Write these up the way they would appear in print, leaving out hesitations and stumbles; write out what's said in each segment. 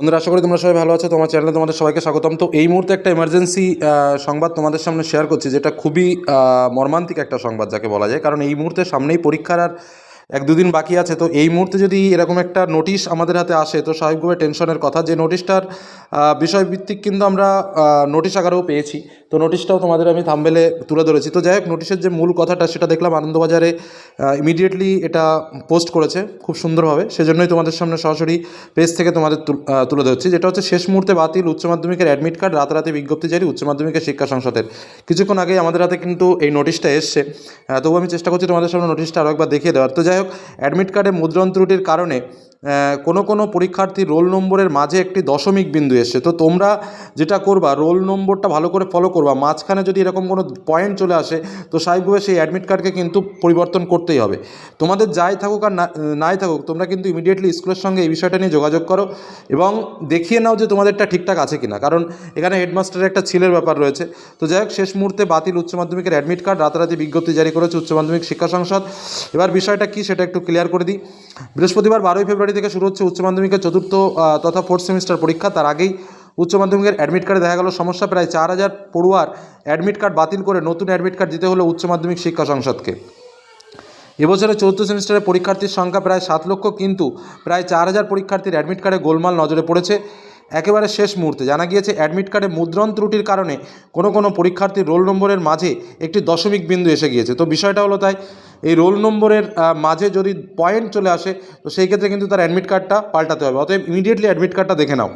বন্ধুরা, আশা করি তোমরা সবাই ভালো আছো। তোমার চ্যানেলে তোমাদের সবাইকে স্বাগতম। তো এই মুহূর্তে একটা এমার্জেন্সি সংবাদ তোমাদের সামনে শেয়ার করছি, যেটা খুবই মর্মান্তিক একটা সংবাদ যাকে বলা যায়। কারণ এই মুহূর্তে সামনেই পরীক্ষার আর এক দুদিন বাকি আছে। তো এই মুহূর্তে যদি এরকম একটা নোটিশ আমাদের হাতে আসে তো স্বাভাবিকভাবে টেনশনের কথা। যে নোটিশটার বিষয়ভিত্তিক কিন্তু আমরা নোটিশ আকারেও পেয়েছি। তো নোটিশটাও তোমাদের আমি থাম্বনেলে তুলে ধরেছি। তো যাই হোক, নোটিশের যে মূল কথাটা সেটা দেখলাম আনন্দবাজারে ইমিডিয়েটলি এটা পোস্ট করেছে খুব সুন্দরভাবে। সেজন্যই তোমাদের সামনে সরাসরি পেজ থেকে তোমাদের তুলে ধরছি। যেটা হচ্ছে, শেষ মুহূর্তে বাতিল উচ্চ মাধ্যমিকের অ্যাডমিট কার্ড, রাতারাতি বিজ্ঞপ্তি জারি উচ্চ মাধ্যমিকের শিক্ষা সংসদের। কিছুক্ষণ আগেই আমাদের হাতে কিন্তু এই নোটিশটা এসছে। তবু আমি চেষ্টা করছি তোমাদের সামনে নোটিশটা আরও একবার দেখিয়ে দেওয়ার। তো যাই হোক, অ্যাডমিট কার্ডে মুদ্রণ ত্রুটির কারণে কোনো পরীক্ষার্থীর রোল নম্বরের মাঝে একটি দশমিক বিন্দু এসছে। তো তোমরা যেটা করবা, রোল নম্বরটা ভালো করে ফলো করবা। মাঝখানে যদি এরকম কোনো পয়েন্ট চলে আসে তো স্বাভাবিকভাবে সেই অ্যাডমিট কার্ডকে কিন্তু পরিবর্তন করতেই হবে। তোমাদের যাই থাকুক আর নাই থাকুক, তোমরা কিন্তু ইমিডিয়েটলি স্কুলের সঙ্গে এই বিষয়টা নিয়ে যোগাযোগ করো এবং দেখিয়ে নাও যে তোমাদেরটা ঠিকঠাক আছে কিনা। কারণ এখানে হেডমাস্টারের একটা ছিলের ব্যাপার রয়েছে। তো যাই হোক, শেষ মুহূর্তে বাতিল উচ্চ মাধ্যমিকের অ্যাডমিট কার্ড, রাতারাতি বিজ্ঞপ্তি জারি করেছে উচ্চ মাধ্যমিক শিক্ষা সংসদ। এবার বিষয়টা কী সেটা একটু ক্লিয়ার করে দিই। বৃহস্পতিবার 12ই ফেব্রুয়ারি থেকে শুরু হচ্ছে উচ্চ মাধ্যমিকের চতুর্থ তথা ফোর্থ সেমিস্টার পরীক্ষা। তার আগেই উচ্চ মাধ্যমিকের অ্যাডমিট কার্ডে দেখা গেল সমস্যা। প্রায় 4000 পড়ুয়ার অ্যাডমিট কার্ড বাতিল করে নতুন অ্যাডমিট কার্ড দিতে হলো উচ্চ মাধ্যমিক শিক্ষা সংসদকে। এবছরে চতুর্থ সেমিস্টারের পরীক্ষার্থীর সংখ্যা প্রায় 7 লক্ষ, কিন্তু প্রায় 4000 পরীক্ষার্থীর অ্যাডমিট কার্ডে গোলমাল নজরে পড়েছে। একেবারে শেষ মুহূর্তে জানা গিয়েছে, অ্যাডমিট কার্ডে মুদ্রণ ত্রুটির কারণে কোনো পরীক্ষার্থীর রোল নম্বরের মাঝে একটি দশমিক বিন্দু এসে গিয়েছে। তো বিষয়টা হলো তাই, এই রোল নম্বরের মাঝে যদি পয়েন্ট চলে আসে তো সেই ক্ষেত্রে কিন্তু তার অ্যাডমিট কার্ডটা পাল্টাতে হবে। অতএব ইমিডিয়েটলি অ্যাডমিট কার্ডটা দেখে নাও।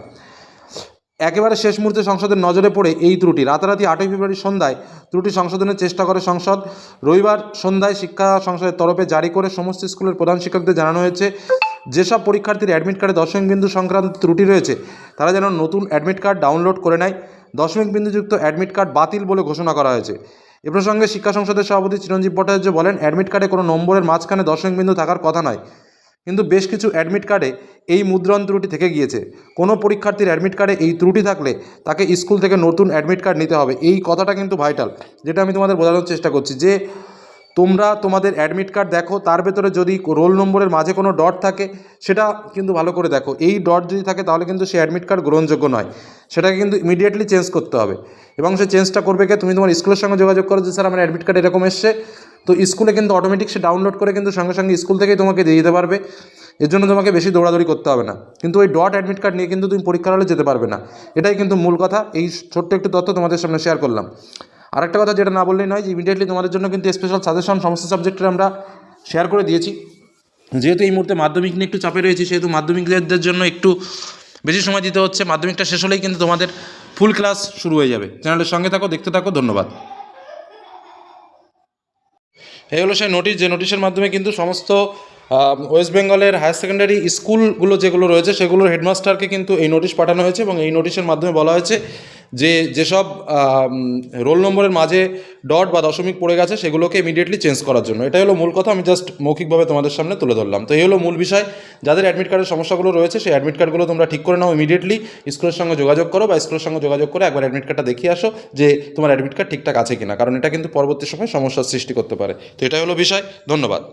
একেবারে শেষ মুহূর্তে সংসদের নজরে পড়ে এই ত্রুটি। রাতারাতি 8ই ফেব্রুয়ারি সন্ধ্যায় ত্রুটি সংশোধনের চেষ্টা করে সংসদ। রবিবার সন্ধ্যায় শিক্ষা সংসদের তরফে জারি করে সমস্ত স্কুলের প্রধান শিক্ষকদের জানানো হয়েছে, যেসব পরীক্ষার্থীর অ্যাডমিট কার্ডে দশমিক বিন্দু সংক্রান্ত ত্রুটি রয়েছে তারা যেন নতুন অ্যাডমিট কার্ড ডাউনলোড করে নেয়। দশমিক বিন্দুযুক্ত অ্যাডমিট কার্ড বাতিল বলে ঘোষণা করা হয়েছে। এ প্রসঙ্গে শিক্ষা সংসদের সভাপতি চিরঞ্জীব ভট্টাচার্য বলেন, অ্যাডমিট কার্ডে কোনো নম্বরের মাঝখানে দশমিক বিন্দু থাকার কথা নয়, কিন্তু বেশ কিছু অ্যাডমিট কার্ডে এই মুদ্রণ ত্রুটি থেকে গিয়েছে। কোনো পরীক্ষার্থীর অ্যাডমিট কার্ডে এই ত্রুটি থাকলে তাকে স্কুল থেকে নতুন অ্যাডমিট কার্ড নিতে হবে। এই কথাটা কিন্তু ভাইটাল, যেটা আমি তোমাদের বোঝানোর চেষ্টা করছি। যে তোমরা তোমাদের অ্যাডমিট কার্ড দেখো, তার ভেতরে যদি রোল নম্বরের মাঝে কোনো ডট থাকে সেটা কিন্তু ভালো করে দেখো। এই ডট যদি থাকে তাহলে কিন্তু সেই অ্যাডমিট কার্ড গ্রহণযোগ্য নয়। সেটাকে কিন্তু ইমিডিয়েটলি চেঞ্জ করতে হবে। এবং সেই চেঞ্জটা করবে কে? তুমি তোমার স্কুলের সঙ্গে যোগাযোগ করো যে স্যার আমার অ্যাডমিট কার্ড এরকম এসছে। তো স্কুলে কিন্তু অটোমেটিক সে ডাউনলোড করে কিন্তু সঙ্গে সঙ্গে স্কুল থেকেই তোমাকে দিয়ে দিতে পারবে। এর জন্য তোমাকে বেশি দৌড়াদৌড়ি করতে হবে না। কিন্তু ওই ডট অ্যাডমিট কার্ড নিয়ে কিন্তু তুমি পরীক্ষার হলে যেতে পারবে না। এটাই কিন্তু মূল কথা। এই ছোট্ট একটু তথ্য তোমাদের সামনে শেয়ার করলাম। আরেকটা কথা যেটা না বললেই নয়, যে ইমিডিয়েটলি তোমাদের জন্য কিন্তু স্পেশাল সাজেশন সমস্ত সাবজেক্টের আমরা শেয়ার করে দিয়েছি। যেহেতু এই মুহূর্তে মাধ্যমিক নিয়ে একটু চাপে রয়েছি, সেহেতু মাধ্যমিকদের জন্য একটু বেশি সময় দিতে হচ্ছে। মাধ্যমিকটা শেষ হলেই কিন্তু তোমাদের ফুল ক্লাস শুরু হয়ে যাবে। চ্যানেলের সঙ্গে থাকো, দেখতে থাকো। ধন্যবাদ। এই হলো সেই নোটিশ, যে নোটিশের মাধ্যমে কিন্তু সমস্ত ওয়েস্ট বেঙ্গলের হায়ার সেকেন্ডারি স্কুলগুলো যেগুলো রয়েছে সেগুলোর হেডমাস্টারকে কিন্তু এই নোটিশ পাঠানো হয়েছে। এবং এই নোটিশের মাধ্যমে বলা হয়েছে যে যেসব রোল নম্বরের মাঝে ডট বা দশমিক পড়ে গেছে সেগুলোকে ইমিডিয়েটলি চেঞ্জ করার জন্য। এটাই হলো মূল কথা। আমি জাস্ট মৌখিকভাবে তোমাদের সামনে তুলে ধরলাম। তো এই হলো মূল বিষয়। যাদের অ্যাডমিট কার্ডের সমস্যাগুলো রয়েছে সেই অ্যাডমিট কার্ডগুলো তোমরা ঠিক করে নাও। ইমিডিয়েটলি স্কুলের সঙ্গে যোগাযোগ করো বা স্কুলের সঙ্গে যোগাযোগ করে একবার অ্যাডমিট কার্ডটা দেখিয়ে আসো যে তোমার অ্যাডমিট কার্ড ঠিকঠাক আছে কিনা। কারণ এটা কিন্তু পরবর্তী সময় সমস্যার সৃষ্টি করতে পারে। তো এটাই হলো বিষয়। ধন্যবাদ।